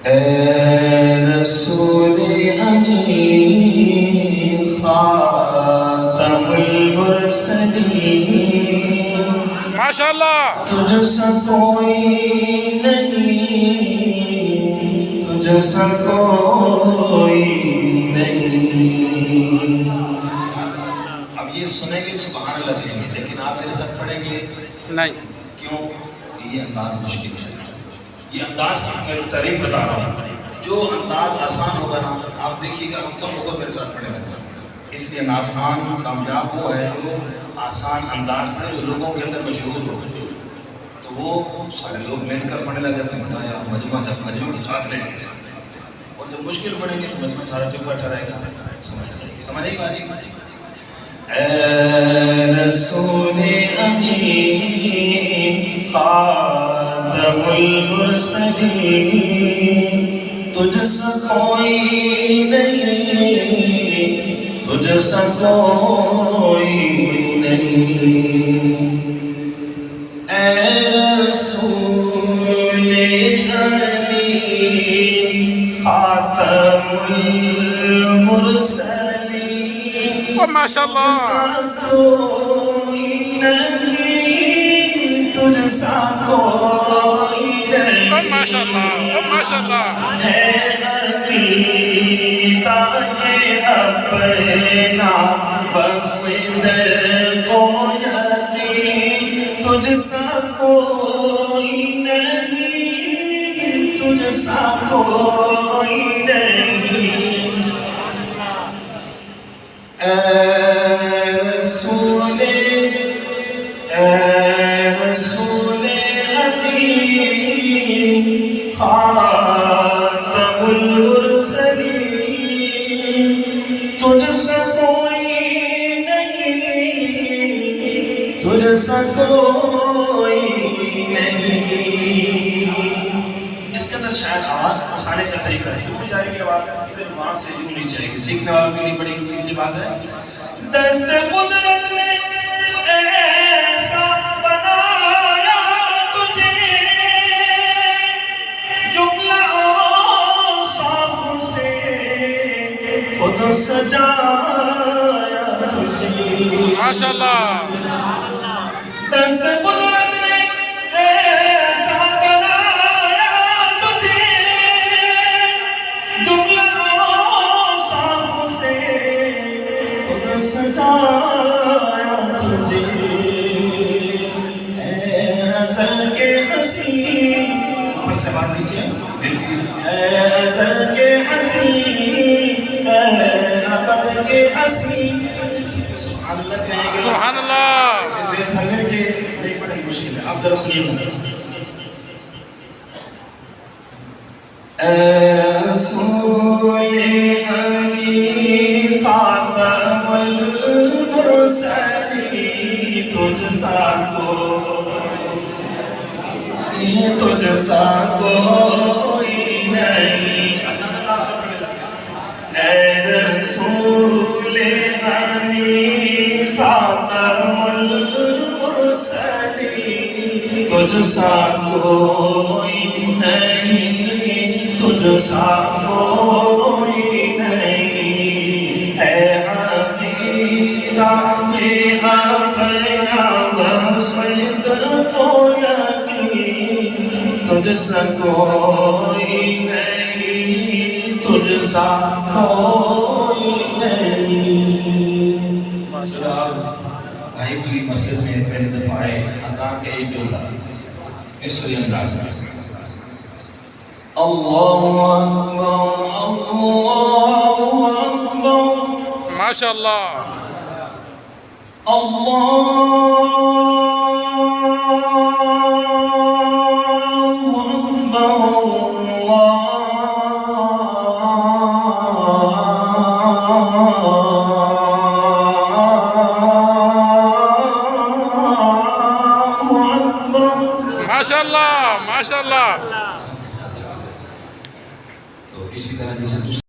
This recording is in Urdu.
رسول امین خاتم المرسلین ماشاءاللہ تجھ سا کوئی نہیں، تجھ سا کوئی نہیں۔ اب یہ سنیں گے سبحان اللہ کہیں گے، لیکن آپ میرے ساتھ پڑھیں گے نہیں۔ کیوں؟ یہ انداز مشکل ہے، یہ انداز کی میں تعریف بتا رہا ہوں۔ جو انداز آسان ہوگا نا آپ دیکھیے گا کم وقت میرے ساتھ پڑھے گا۔ اس لیے نعت خوان کامیاب وہ ہے جو آسان انداز پڑھے، جو لوگوں کے اندر مشہور ہو، تو وہ سارے لوگ مل کر پڑھنے لگ جاتے ہیں۔ خدایا مجمع جب مجمع کو ساتھ لیں گے اور جب مشکل پڑھیں گے تو مجمع سارا چپ بیٹھا رہے گا، سمجھ نہیں پاری۔ اے رسول امین خاتم المرسلین تجھ سا کوئی نہیں، تجھ سا کوئی نہیں۔ اے رسول امین خاتم المرسلین ماشاءاللہ کوئی نہیں، تجھ سا کوئی نہیں۔ ماشاءاللہ ماشاءاللہ ہے عقیدہ یہ اپنا بس در کو یقین تجھ سا کوئی نہیں، تجھ سا کوئی نہیں۔ اے رسول امین خاتم المرسلین تجھ سا کوئی نہیں، تجھ سا کوئی نہیں۔ اس کے اندر شاید آواز اٹھانے کا طریقہ ہے، یوں جائے گی آواز ادھر وہاں سے یوں نہیں جائے گی، سیکھنے والوں کے لیے بڑی قیمتی بات ہے۔ دست قدرت نے ایسا بنایا تجھے، جملہ اوصاف سے خود سجایا تجھے۔ ماشاءاللہ دست قدرت نے ایسا بنایا تجھے، جملہ اوصاف سے خود سجایا تجھے۔ اے ازل کے حسین، اوپر سے آواز دیجیے، اے ازل کے حسین، اے ابد کے حسین۔ سبحان اللہ کہیں گے، سبحان اللہ میرے سامنے کے نہیں پڑھیں گے، مشکل ہے، آپ ذرا سنیے۔ اے رسول امین خاتم المرسلین تجھ سا کوئی نہیں۔ اے رسول امین خاتم المرسلین تجھ سا کوئی نہیں، تجھ سا کوئی نہیں۔ اے عقیدہ یہ اپنا بس در کو یقین تجھ سا کوئی نہیں، تجھ سا کوئی نہیں۔ بھائی کی مسجد میں پہلی دفعہ آئے، اذان کے ایک جملہ اس لیے انداز ہے۔ اللہ اکبر اللہ اکبر ماشاءاللہ ماشاءاللہ ماشاءاللہ